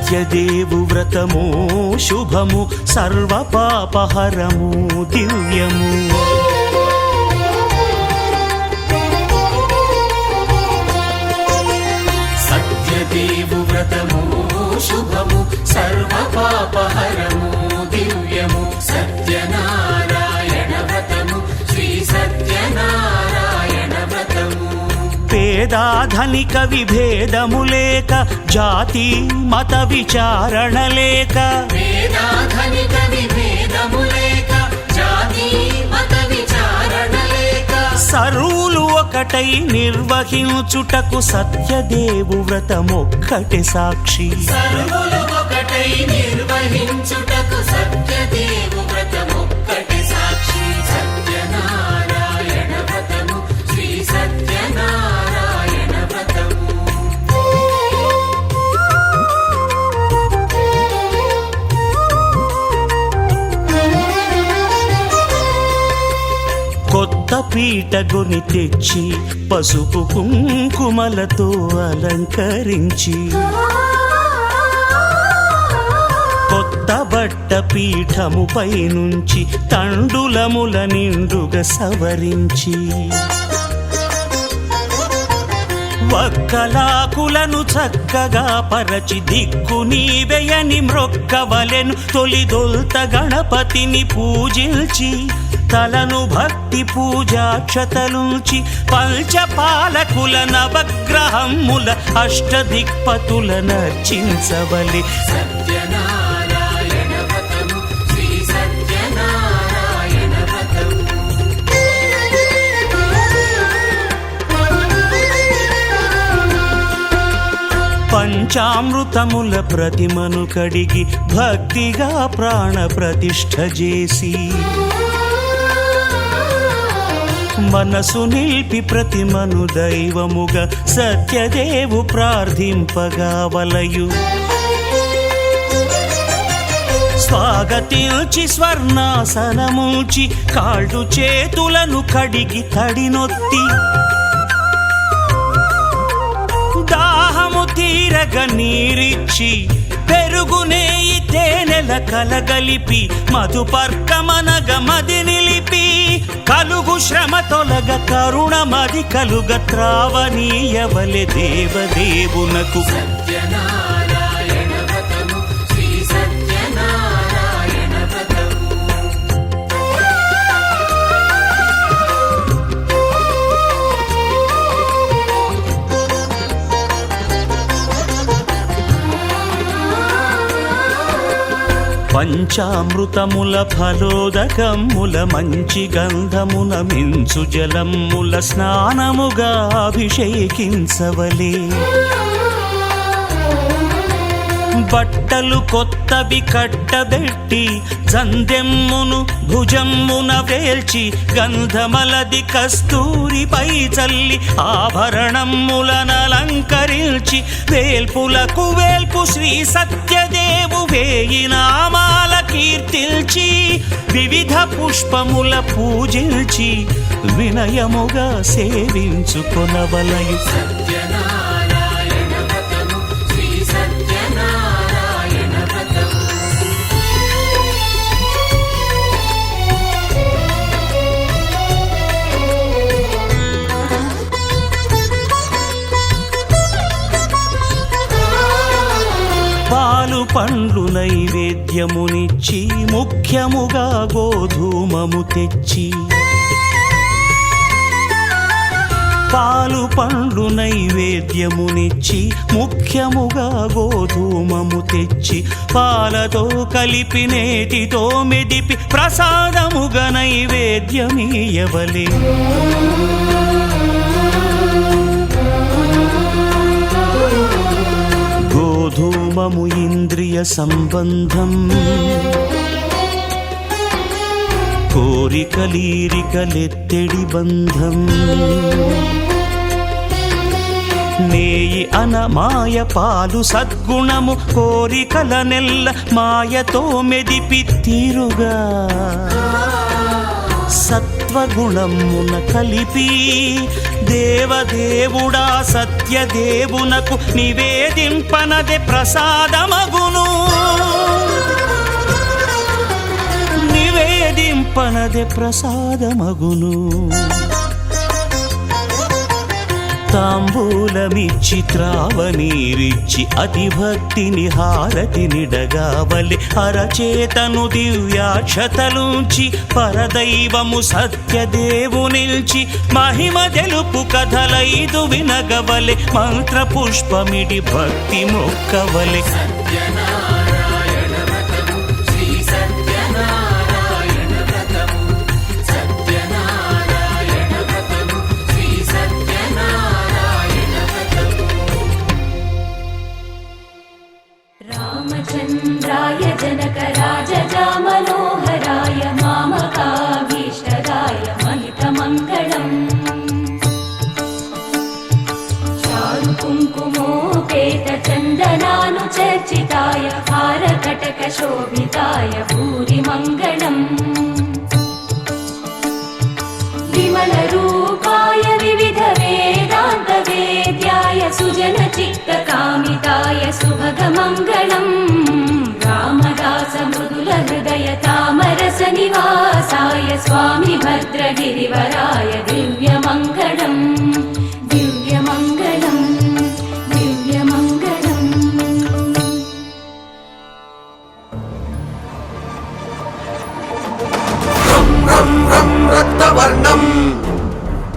సత్యదేవు వ్రతము శుభము సర్వపాపహరము దివ్యము. సత్యదేవు వ్రతము శుభము సర్వపాపహరము దివ్యము. సత్యనారాయణ వ్రతము శ్రీ సత్యనారాయణ వ్రతము. పేదాధనిక విభేదము లేక జాతి మత విచారణ లేక పేదాధనిక విభేదము లేక జాతి మత విచారణ లేక సర్వులు ఒకటై నిర్వహించుటకు సత్యదేవు వ్రతమొక్కటి సాక్షి. సర్వులు ఒకటై నిర్వహించుటకు సత్యదేవు వ్రతమొక్కటి సాక్షి. సత్యనారాయణ వ్రతము శ్రీ సత్యనారాయణ వ్రతము. కొత్త పీటగొని తెచ్చి పసుపు కుంకుమలతో అలంకరించి కొత్త బట్ట పీఠముపై నుంచి తండులముల నిండుగా సవరించి వక్కలాకులను చక్కగా పరచి దిక్కు నీవెయని మ్రొక్కవలెను. తొలిదొల్త గణపతిని పూజించి తలను భక్తి పూజాక్షతలుంచి పంచపాలకుల నవగ్రహముల అష్టదిక్పతుల నర్చించవలె. సత్యనారాయణ వ్రతము శ్రీ సత్యనారాయణ వ్రతము. పంచామృతముల ప్రతిమను కడిగి భక్తిగా ప్రాణ ప్రతిష్ఠ చేసి మనసు నిలిపి ప్రతిమను దైవముగా సత్యదేవు ప్రార్థింపగా వలయు. స్వాగతించి స్వర్ణాసనముంచి కాళ్ళు చేతులను కడిగి తడినొత్తి దాహము తీరగ నీరిచ్చి పెరుగు నేయి తేనెల కలగలిపి మధుపర్కమనగ మది నిలిపి కలుగు శ్రమ తొలగ కరుణ మది కలుగ త్రావనీయవలె దేవదేవునకు. సత్యనారాయణ వ్రతము శ్రీ సత్యనారాయణ వ్రతము. పంచామృతముల ఫలోదకముల మంచి గంధమున మించు జలముల స్నానముగా అభిషేకించవలే. బట్టలు కొత్తవి కట్టబెట్టి జందెమ్మును భుజమ్మున వేల్చి గంధమలది కస్తూరిపై చల్లి ఆభరణములనలంకరించి వేల్పులకు వేల్పు శ్రీ సత్యదేవు వేయి నామాల కీర్తిల్చి వివిధ పుష్పముల పూజించి వినయముగా సేవించుకొనవలయు. సత్యనారాయణ వ్రతము శ్రీ సత్యనారాయణ వ్రతము. పాలు పండ్లు నైవేద్యమునిచ్చి ముఖ్యముగా గోధూమము తెచ్చి పాలు పండ్లు నైవేద్యమునిచ్చి ముఖ్యముగా గోధూమము తెచ్చి పాలతో కలిపి నేతితో మెదిపి ప్రసాదముగా నైవేద్యమీయవలే. గోధూమము ఇంద్రియ సంబంధం కోరికలీరికలెత్తెడి బంధం నేయి అనమాయ పాలు సద్గుణము కోరికల నెల్ల మాయతో మెదిపి తీరుగా సత్వ సత్వగుణమున కలిపి దేవదేవుడా సత్యదేవునకు నివేదింపనదే ప్రసాదమగును. నివేదింపనదే ప్రసాదమగును. తాంబూలమిచ్చి త్రావనీరిచ్చి అతిభక్తిని హారతినిడగావలి అరచేతను దివ్యాక్షతలుంచి పరదైవము సత్యదేవునిల్చి మహిమ తెలుపు కథలైదు వినగవలె మంత్రపుష్పమిడి భక్తి మొక్కవలె. సత్యనారాయణ వ్రతము శ్రీ సత్యనారాయణ వ్రతము సత్యనారాయణ వ్రతము శ్రీ సత్యనారాయణ వ్రతము. రామచంద్రాయ జనకరాజజా మనోహరాయ మామకాభీష్టదాయ మహితమంగళం. చారు కుంకుమోపేత చందనానుచర్చితాయ హారకటక శోభితాయ భూరి మంగళం. విమల రూపాయ వివిధ వేదాంత వేద్యాయ సుజన చిత్త కామితాయ సుభగ మంగళం. రామదాస మృదుల హృదయ తామరస నివాసాయ స్వామి భద్రగిరివరాయ దివ్య మంగళం. దివ్య మంగళం దివ్య మంగళం. రం రం రక్తవర్ణం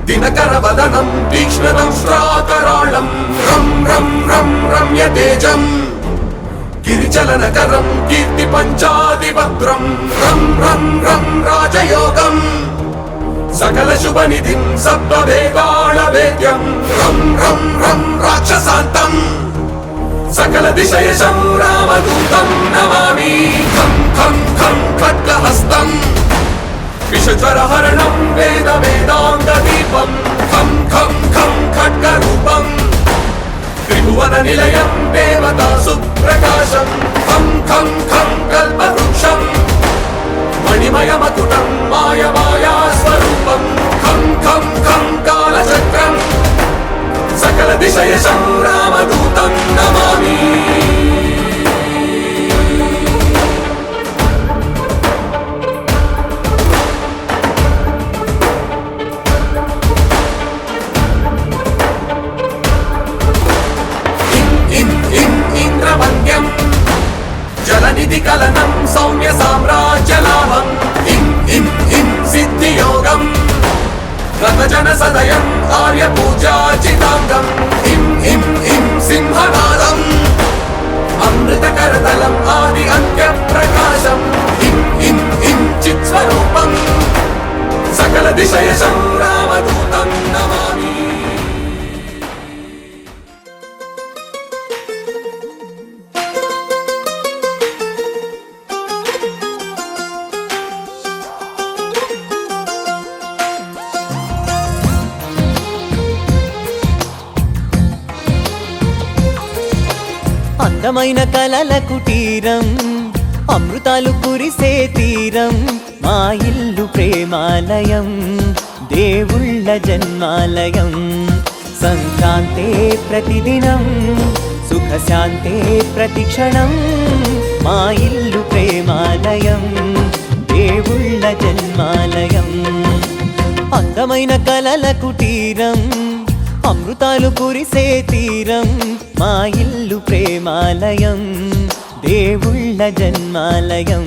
దినకరవదనం తీక్ష్ణదంష్ట్రాకరాళం రం రం రం రమ్యతేజం గిరిచలనకరం కీర్తి పంచాదిభద్రం రం రం రం రాజయోగం సకల శుభనిధిం సప్తవేగాళవేద్యం రం రం రం రాక్షసాంతం సకల దిశయశం రామదూతం నమామి. ఖం ఖం ఖం ఖడ్గహస్తం విషజ్వరహరణం వేద వేదాంగ దీపం ఖం ఖం ఖం ఖడ్గరూపం త్రిభువన నిలయం దేవతా సుప్రకాశం ఖం ఖం ఖం కల్పవృక్షం మణిమయమకుటం మాయమాయా స్వరూపం ఖం ఖం ఖం కాలచక్రం సకల దిశయశం రామదూతం నమామి. ఇంద్రవంద్యం జలనిధి కలనం సౌమ్య సామ్రాజ్యలాభం ఇం ఇం ఇం సిద్ధియోగం రతజన సదయం ఆర్య పూజాచితాంగం ఇం ఇం ఇం సింహనాదం అమృతకరతలం ఆది అంత్య ప్రకాశం ఇం ఇం ఇం చిత్స్వరూపం సకల దిశయశం రామదూతం నమామి. అందమైన కలల కుటీరం అమృతాలు కురిసే తీరం మా ఇల్లు ప్రేమాలయం దేవుళ్ళ జన్మాలయం. సంక్రాంతే ప్రతిదినం సుఖశాంతే ప్రతిక్షణం మా ఇల్లు ప్రేమాలయం దేవుళ్ళ జన్మాలయం. అందమైన కలల కుటీరం అమృతాలు కురిసే తీరం మా ఇల్లు ప్రేమాలయం దేవుళ్ళ జన్మాలయం.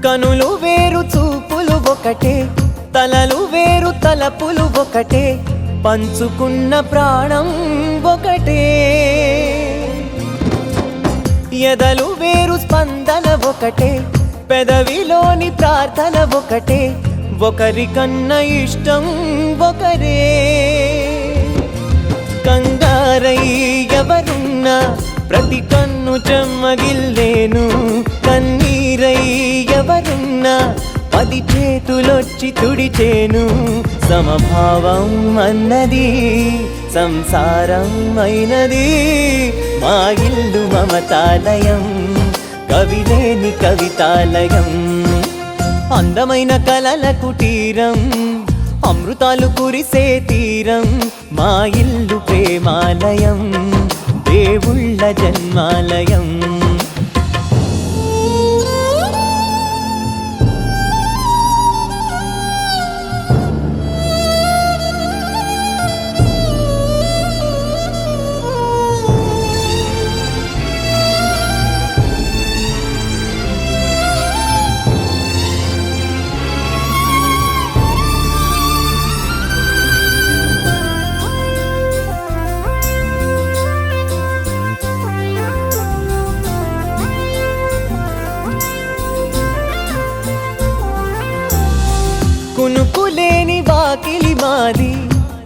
కనులు వేరు చూపులు ఒకటే తలలు వేరు తలపులు ఒకటే పంచుకున్న ప్రాణం ఒకటే, ఎదలు వేరు స్పందన ఒకటే, పెదవిలోని ప్రార్థన ఒకటే, ఒకరికన్నా ఇష్టం ఒకరే. కంగారై ఎవరున్నా ప్రతి కన్ను చెమ్మగిల్లేను, కన్నీరై ఎవరున్నా 10 చేతులొచ్చి తుడిచేను. సమభావం అన్నది సంసారం అయినది, మా ఇల్లు మమతాలయం, కవిలేని కవితాలయం. అందమైన కలల కుటీరం, అమృతాలు కురిసే తీరం, మా ఇల్లు ప్రేమాలయం, దేవుళ్ళ జన్మాలయం. కునుకులేని వాకిలి మాది,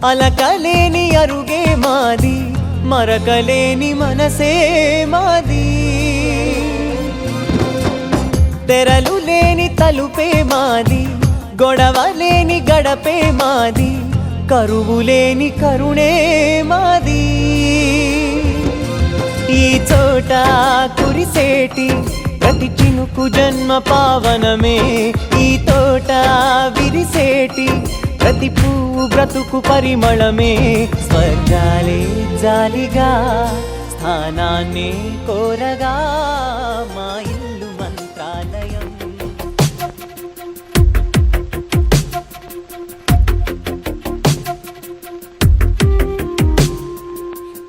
అలకలేని అరుగే మాది, మరకలేని మనసే మాది. తెరలు లేని తలుపే మాది, గొడవలేని గడపే మాది, కరువులేని కరుణే మాది. ఈ చోట కురిసేటి ప్రతి చినుకు జన్మ పావనమే, ఈ తోట విరిసేటి ప్రతి పువ్వు బ్రతుకు పరిమళమే. స్వర్గాలే జాలిగా స్థానాన్ని కోరగా, మా ఇల్లు మంత్రాలయం.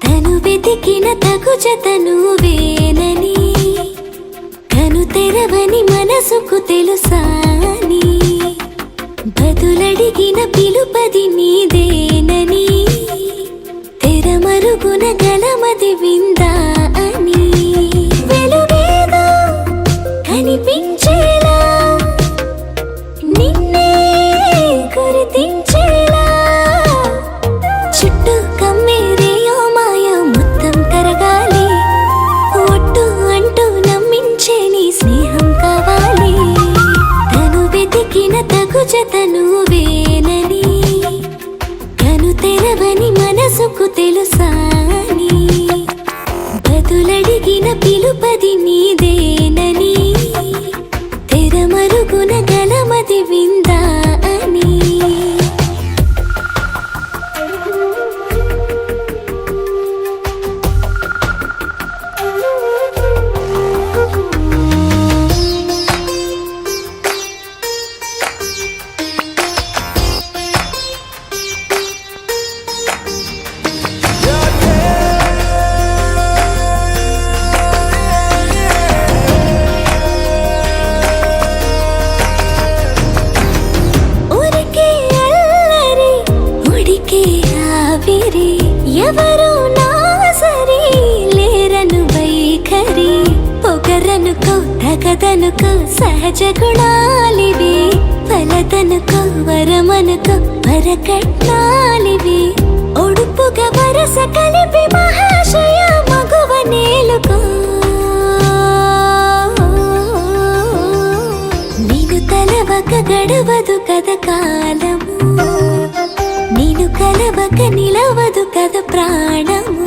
తను వెతికిన తగు జతను వేనని, కను తెరవని మనసుకు తెలుసాని, బదులడిగిన పిలుపది నీదేనని, తెరమరుగున గలమది విందా అని. వెలుగేదో కనిపించేలా, నిన్నే గుర్తించేలా, చుట్టూ కమ్మేరేయో మాయ మొత్తం కరగాలి, ఒట్టు అంటూ నమ్మించే నీ స్నేహం కావాలి. తను వెతికిన తగు జతను వేనని, కను తెరవని మనసుకు తెలుసాని, బదులడిగిన పిలుపది నీదేనని, తెరమరుగున గలమది విందా అని. ఊరికే అల్లరి, ఉడికే ఆవిరి, ఎవరు నా సరి లేరను వైఖరి, పొగరనుకో తగదనుకో సహజ గుణాలివి, ఫలదనుకో వరమనుకో వరకట్నాలివి, ఒడుపుగా వరస కలిపి మహాశయ మగువ నేలుకో. నేను తలవక గడవదు కద కాలము, నేను కలవక నిలవదు కద ప్రాణము.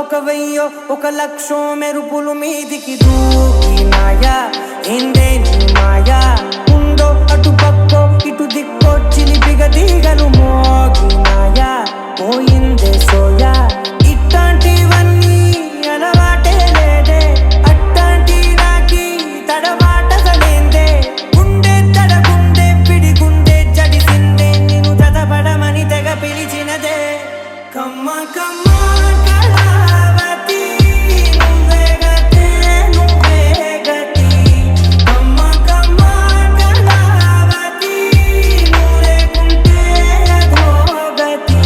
ఒక వెయ్యో ఒక లక్షో మెరుపులు మీదికి దూకినాయా, ఏందే నీ మాయా ఉందో అటు పక్కో ఇటు దిక్కో చిలిపిగా తీగలు మోగినాయా పోయిందే సోయా ఇట్లాంటివన్నీ అలవాటే లేదే అట్టాంటి నాకి తడబాటసలేందే గుండె తడగుండె పిడిగుండె జడిసిందే నిన్ను చదపడమని తెగ పిలిచినదే కమ్మ కమ్మ కళావతి నువ్వే గతే నువ్వే గతి కమ్మ కమ్మ కళావతి నువ్వు లేకుంటే అధోగతి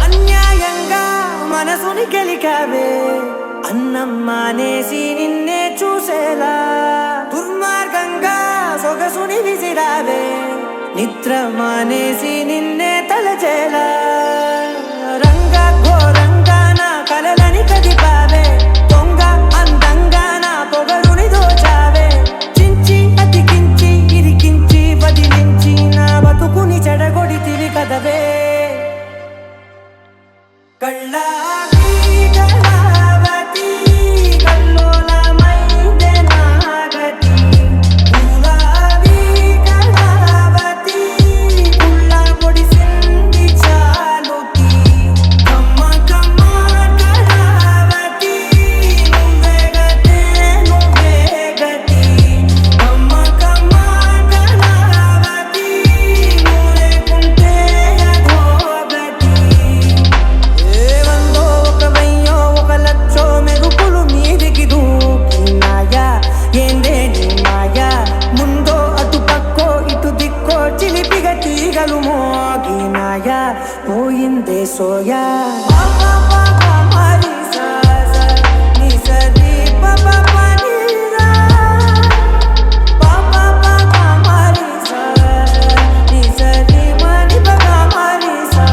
అన్యాయంగా మనసుని గెలికావే అన్నం మానేసి నిన్నే చూసేలా దుర్మార్గంగా సొగసుని విసిరావే నిద్ర మానేసి నిన్నే తలచేలా రంగా ఘోరంగా నా కలలని కదిపావే దొంగ అందంగా నా పొగరుని దోచావే చించి అతికించి ఇరికించి వదిలించి నా బతుకుని చెడగొడితివి కదవే కళ్ళావి కళావతి కల్లోలమైందే నాగతి పూలావి కళావతి పుల్ల పొడిసింది చాలుకి కమ్మ కమ్మ కళావతి నువ్వే గతే నువ్వే గతి కమ్మ కమ్మ కళావతి నువ్వు లేకుంటే అధోగతి ఏవందో ఒక వెయ్యో ఒక లక్షో మెరుపులు మీదికి దూకినాయా ఏందే నీ మాయా ముందో అటు పక్కో ఇటు దిక్కో చిలిపిగా తీగలు మోగినాయా పోయిందే సోయా మరి సా సా ని సరి ప ప ప ని రా ప ప ప ప మరి సా ని సరి మ ని ప ప మరి సా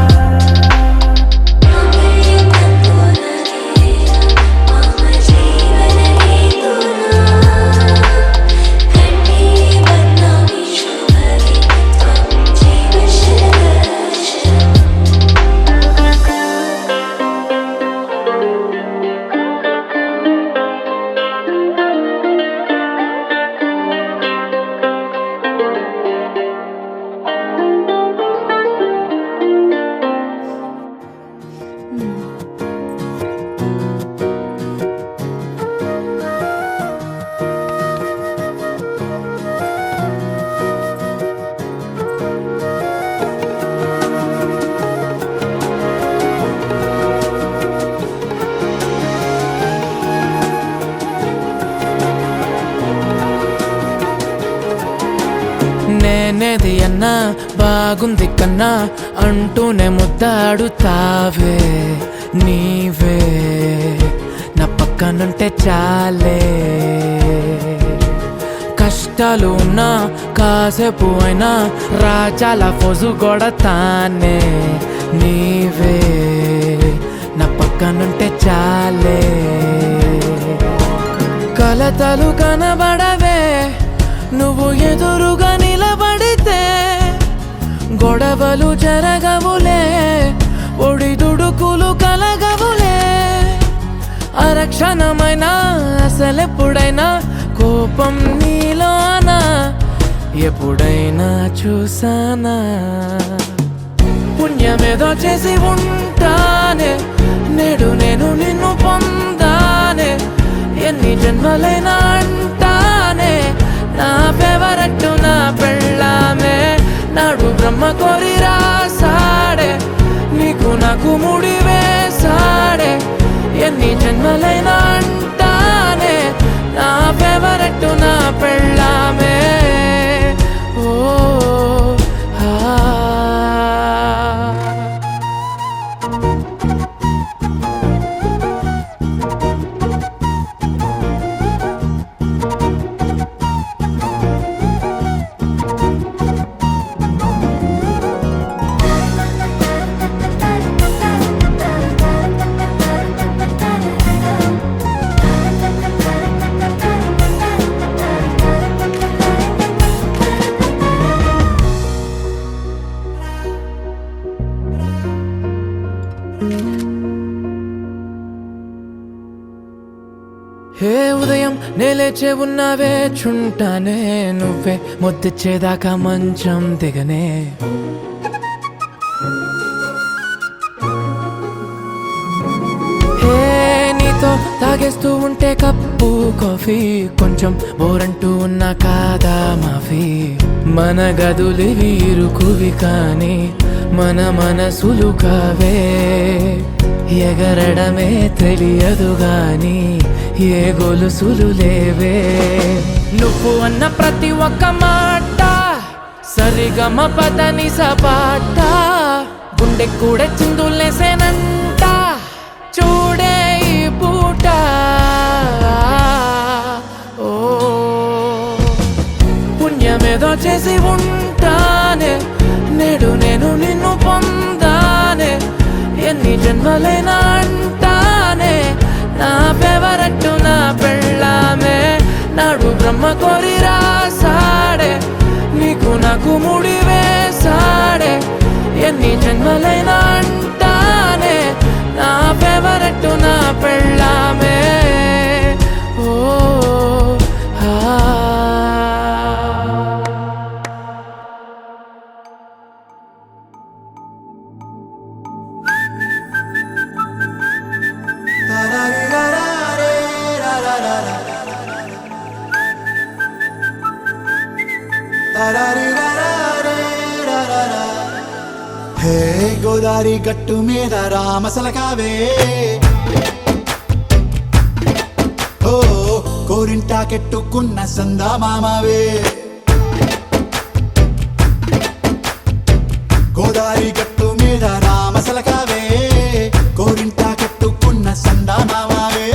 నేనేది అన్నా బాగుంది కన్నా అంటూనే ముద్దాడుతావే నీవే నా పక్కనుంటే చాలే కష్టాలు ఉన్నా కాసేపు అయినా రాజాల ఫోజు కొడతానే నీవే నా పక్కనుంటే చాలే కలతలు కనబడవే నువ్వు ఎదురుగా నిలబడితే గొడవలు జరగవులే ఒడిదుడుకులు కలగవులే అరక్షణమైనా అసలెప్పుడైనా కోపం నీలోనా ఎప్పుడైనా చూసానా పుణ్యమేదో చేసి ఉంటానే నేడు నేను నిన్ను పొందానే ఎన్ని జన్మలైనా అంటానే నా ఫేవరెట్ నా పెళ్ళామే నాడు బ్రహ్మ కోరి రాసాడే నీకు నాకు ముడి వేసాడే ఎన్ని జన్మలైనా అంటానే నా ఫేవరెట్ నా పెళ్ళామే ఓ ఆ క్షణం నేలేచే ఉన్నావే చుంటానే నువ్వే ముద్దిచ్చేదాకా మంచం దిగనే నీతో తాగేస్తూ ఉంటే కప్పు కాఫీ కొంచెం బోరంటూ ఉన్నా కాదా మాఫీ మన గదులు వీరుకువి కానీ మన మనసులు కావే ఎగరడమే తెలియదు గాని ఏ గొలుసులు లేవే నువ్వు అన్న ప్రతి ఒక్క మాట సరిగమ పదని సపాట గుండె కూడా చిందులేసేనంట చూడే ఈ పూట ఓ పుణ్యమేదో చేసి ఉంటానే నేడు నేను నిన్ను పొందానే ఎన్ని జన్మలైనా అంటానే నా ఫేవరెట్ నా పెళ్ళామే నాడు బ్రహ్మ కోరి రాసాడే నీకు నాకు ముడి వేసాడే ఎన్ని జన్మలైనా అంటానే నా ఫేవరెట్ నా పెళ్ళామే ఓ హే గోదారి గట్టు మీద రామసలకావే ఓ కోరింటాకెట్టుకున్న సందా మామవే గోదారి గట్టు మీద రామసలకావే కోరింటాకెట్టుకున్న సందా మామవే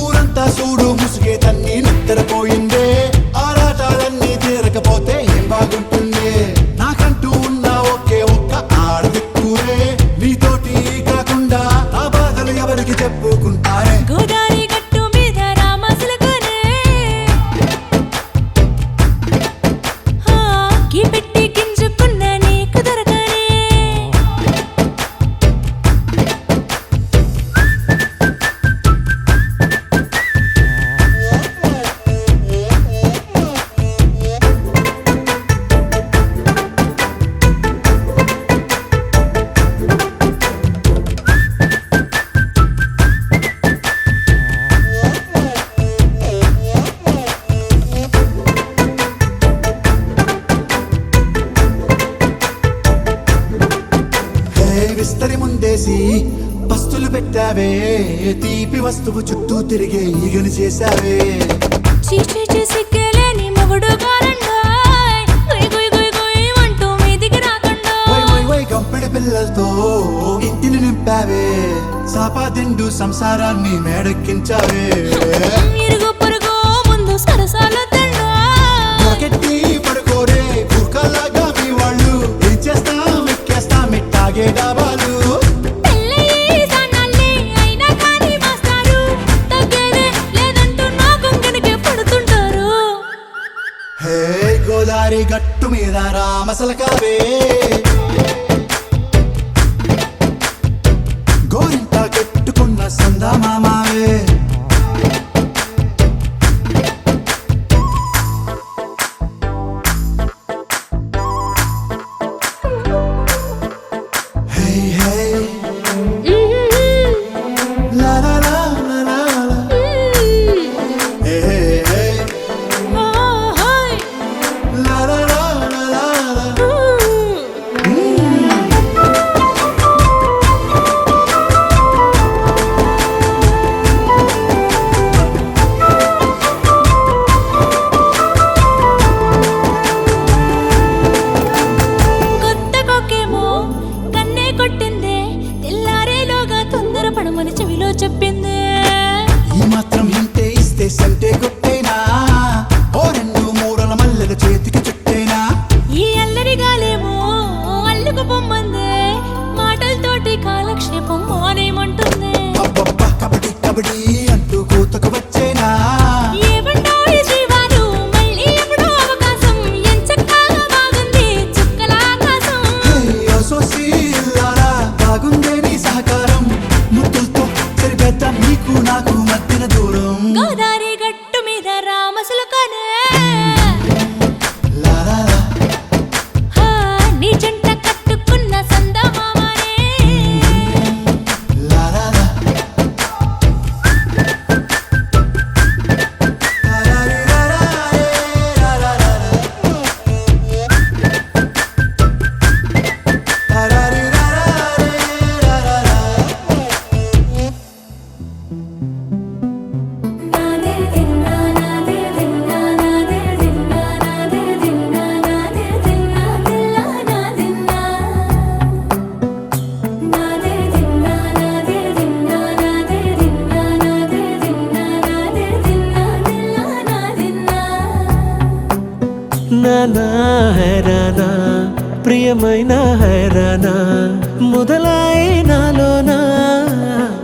ఊరంతా చూడు ముసుగే తన్ని నిద్రపోయిందే ఆరాటాలన్నీ తీరకపోతే ఏం బాగుంటుంది నాకంటూ ఉన్న ఒకే ఒక్క ఆడదిక్కురే నీతోటి కాకుండా నా బాధలు ఎవరికి చెప్పుకుంటారే గోదారి గట్టు మీద రామసలకనే కీ పెట్టి గింజుకున్న నీకు దొరకనే విస్తరి ముందేసి పస్తులు పెట్టావే తీపి వస్తువు చుట్టూ తిరిగే ఈగలు చేశావే చీచీ సిగ్గలేని మొగుడు గారండాయ్ గుయ్ గుయ్ గుయ్ గుయ్ అంటూ మీదికి రాకుండా వై వై వై గంపెడి పిల్లలతో ఇంటిని నింపావే సాపాదిండు సంసారాన్ని మేడెక్కించావే ఇరుగు పొరుగు ముందు సరసాలు తండా నాకెట్టి పడుకోరే కుక్కలాగా మీ వాళ్ళు ఏం చేస్తాం ఎక్కేస్తాం ఇట్టాగే డాబాలు పెళ్ళయి సానాళ్ళే అయినా కానీ మాస్తారు తగ్గేదే లేదంటూ నా కొంగనికే పడుతుంటారు హే గోదారి గట్టు మీద రామసలకావే గోరింటా కట్టుకున్న సందా మామావే హే హే లా లా లా లా లా లా. హే హే హే లా లా లా లా లా లా. కొత్త కొక్కేమో కన్నే కొట్టిందే తెల్లారేలోగా తొందర పడమని చెవిలో చెప్పిందే ఈ మాత్రం హింటే ఇస్తే సంటే కొట్టేనా ఓ రెండు మూరల మల్లెల చేతికి చుట్టేనా ఈ అల్లరి గాలేమో అల్లుకు పొమ్మందే మాటలతోటి కాలక్షేపం మానేమంటుంది అబ్బబ్బా కబడ్డీ కబడ్డీ అంటూ కూతకు వచ్చేనా ఏమంటావు శ్రీవారు మళ్ళీ ఎప్పుడో అవకాశం ఎంచక్కా బాగుంది చుక్కల ఆకాశం హే అసోసి ఇల్లారా బాగుందే నీ సహకారం ముద్దులతో సరిపెద్ద నీకు నాకు మధ్యన దూరం గోదారి గట్టు మీద ఏమైనా హైరానా మొదలాయే నాలోనా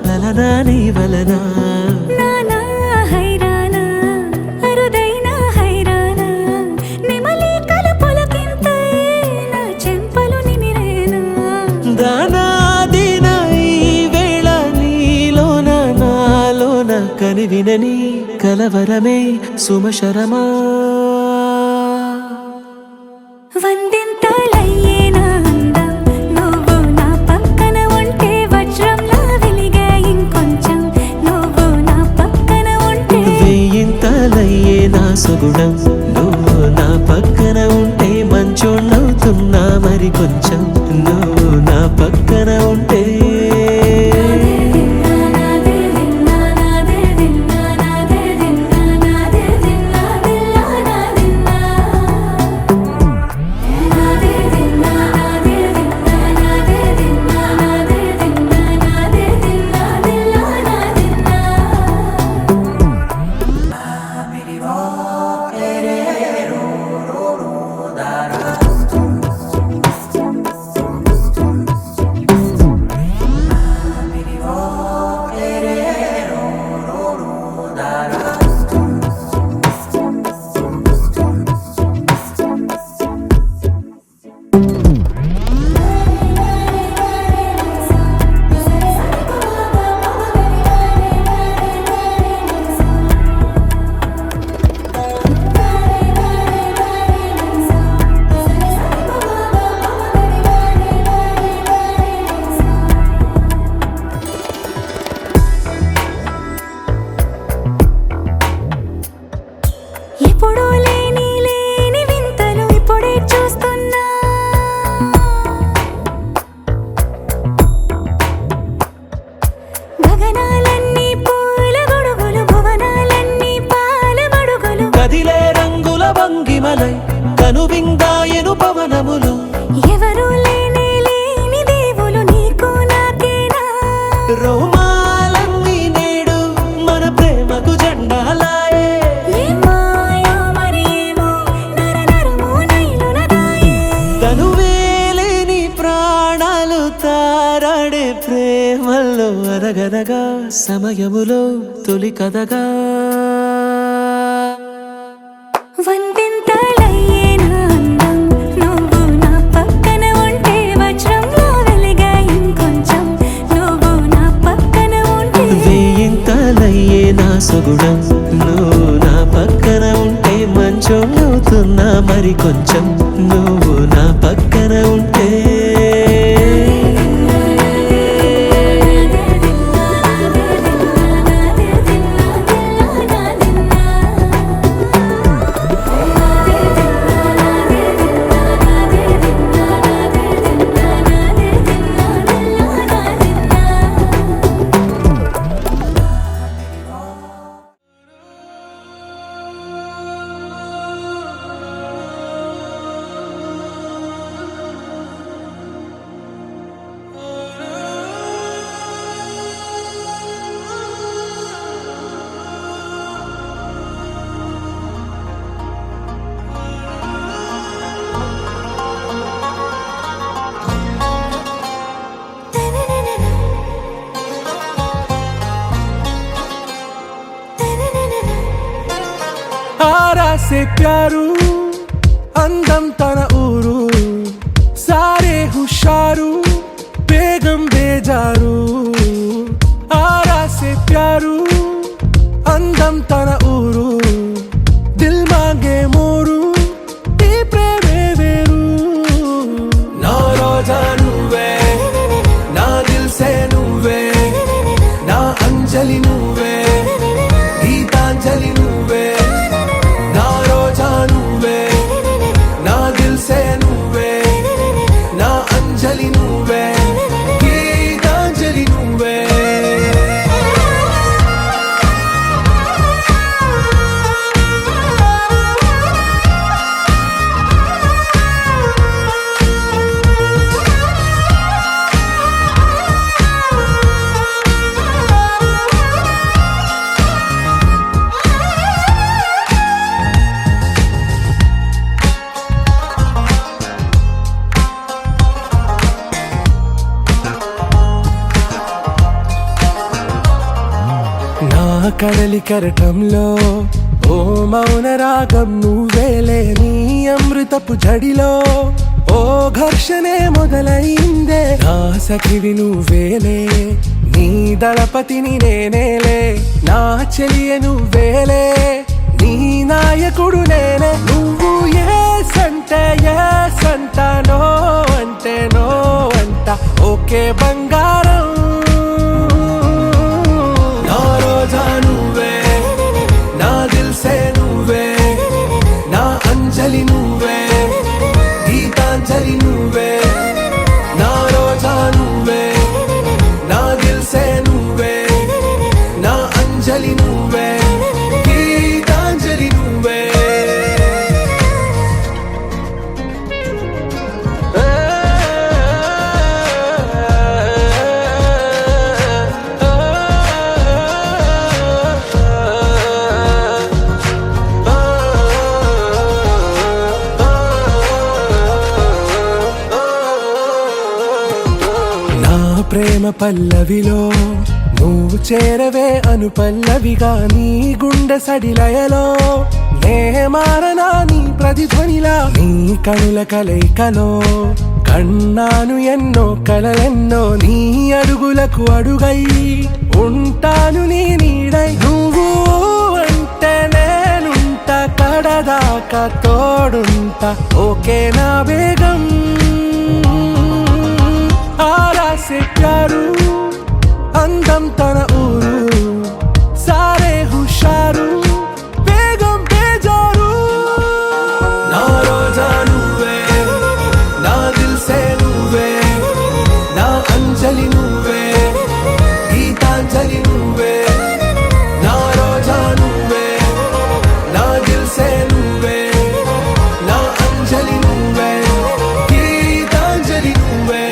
లలనా నీ వలనా నానా హైరానా అరుదైన హైరానా నెమలి కలుపులకింతై నా చెంపలు నిమిరేనా దానాదిన ఈ వేళ నీలోన నాలోన కనివినని కలవరమే సుమశరమా వందింతలయ్యేనా అందం నువ్వు నా పక్కన ఉంటే వజ్రంలా వెలిగే ఇంకొంచెం నువ్వు నా పక్కన ఉంటే వెయ్యింతలయ్యే నా సుగుణం నువ్వు నా పక్కన ఉంటే మంచోళ్ళవుతున్నా మరి కొంచెం నువ్వు నా పక్కన ఉంటే ఎప్పుడూ లేని లేని వింతలు ఇప్పుడే చూస్తున్నా గగనాలన్నీ పూల గొడుగులు భువనాలన్నీ పాల మడుగులు కదిలే రంగుల భంగిమలై కనువిందాయను పవనములు ఎవరూ లేని లేని దేవులు నీకు నాకేనా రోమాలన్నీ నేడు మన ప్రేమకు జెండాలాయే ఏ మాయో మరి ఏమో నర నరమో నైలున దాయే తనువేలేని ప్రాణాలు తారాడే ప్రేమల్లో అనగనగా సమయములో తొలి కథగా వందింతలయ్యేనా అందం నువ్వు నా పక్కన ఉంటే వజ్రంలా వెలిగే ఇంకొంచెం నువ్వు నా పక్కన ఉంటే వెయ్యింతలయ్యే నా సుగుణం నువ్వు నా పక్కన ఉంటే మంచోళ్ళవుతున్నా మరి కొంచెం నువ్వు నా పక్కన ఉంటే से प्यारू అందం తన ఊరు సారే హుషారు బేగం బేజారు ఆరా సే ప్యారు అందం తన ఊరు దిల్ మాంగే మోరు ఈ ప్రేమే వేరు నా రోజా నువ్వే నా దిల్ సే నువ్వే నా అంజలి నువ్వే గీతాంజలి నువ్వే నా రోజా నువ్వే నా దిల్ సే నువ్వే నా అంజలి నువ్వే గీతాంజలి నువ్వే కడలి కెరటంలో ఓ మౌన రాగం నువ్వేలే, నీ అమృతపు జడిలో ఓ ఘర్షణే మొదలైందే. నా సఖివి నువ్వేలే, నీ దళపతిని నేనేలే, నా చెలియ నువ్వేలే, నీ నాయకుడు నేనే. నువ్వు ఏ సంట నో అంటే నో అంట, ఓకే బంగారం. నా రోజా నువ్వే, నా దిల్సే నువ్వే, నా అంజలి నువ్వే, గీతాంజలి నువ్వే. నా రోజా నువ్వే, నా దిల్సే నువ్వే, నా అంజలి నువ్వే, గీతాంజలి నువ్వే. నా ప్రేమ పల్లవిలో నువ్వు చేరవే అను పల్లవిగా, నీ గుండె సడిలయలో నే మారనా నీ ప్రతిధ్వనిలా. నీ కనుల కలయికలో కన్నాను ఎన్నో కలలెన్నో, నీ అడుగులకు అడుగై ఉంటాను నీ నీడై. నువ్వు అంటే నేనుంట కడదాకా తోడుంటా, ఓకే నా బేగం. ఆరా సే ప్యారు అందం తన ఊరు, సారే హుషారు బేగం బేజారు. నా రోజా నువ్వే, నా దిల్సే నువ్వే, నా అంజలి నువ్వే, గీతాంజలి నువ్వే. నా రోజా నువ్వే, నా దిల్సే నువ్వే, నా అంజలి నువ్వే, గీతాంజలి నువ్వే.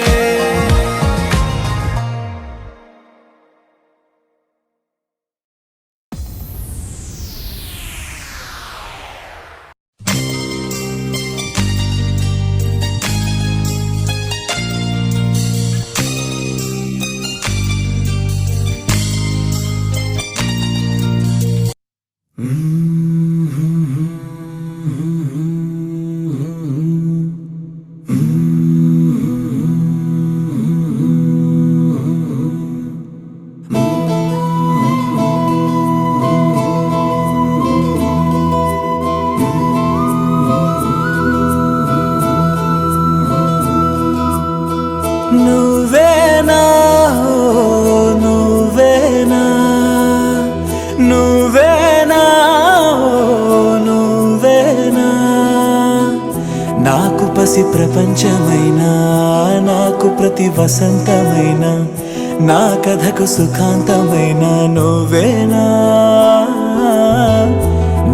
నువ్వేనా నువ్వేనా నువ్వేనా నువ్వేనా, నాకు పసి ప్రపంచమైనా, నాకు ప్రతి వసంతమైన, నా కథకు సుఖాంతమైన నువ్వేనా.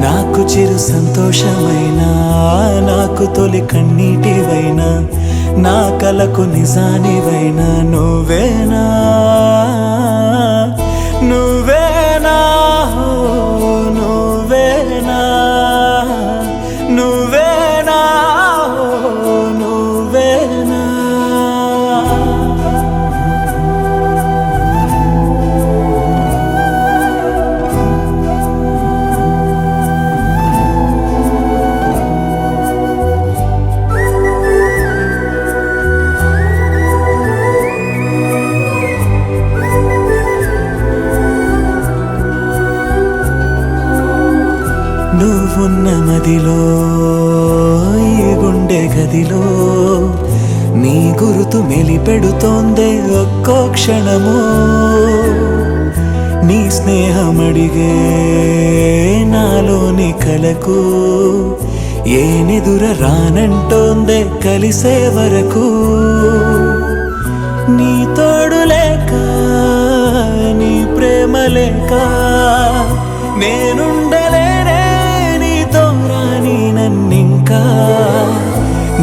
నాకు చిరు సంతోషమైన, నాకు తొలి కన్నీటివైనా, నా కలకు నిజానివైనా నువ్వేనా. నువ్వేనా నువ్వేనా నువ్వేనా నువ్వేనా. నువ్వున్న మదిలో ఈ గుండె గదిలో నీ గురుతు మెలిపెడుతోందే ఒక్కో క్షణము. నీ స్నేహమడిగే నాలోని కలకు ఏనెదుర రానంటోందే కలిసే వరకు. నీ తోడు లేక, నీ ప్రేమ లేక నేనుండలేనే, నీతో రాని నన్నింకా.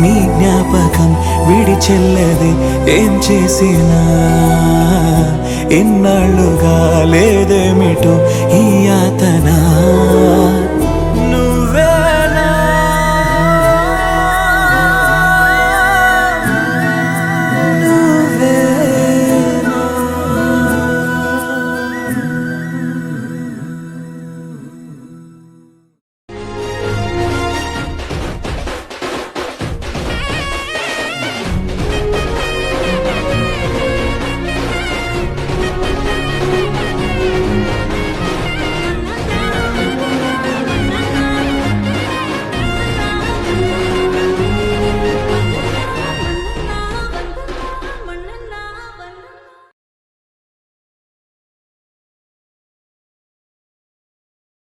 నీ జ్ఞాపకం విడిచెల్లది ఏం చేసినా, ఎన్నాళ్ళుగా లేదేమిటో ఈ యాతన.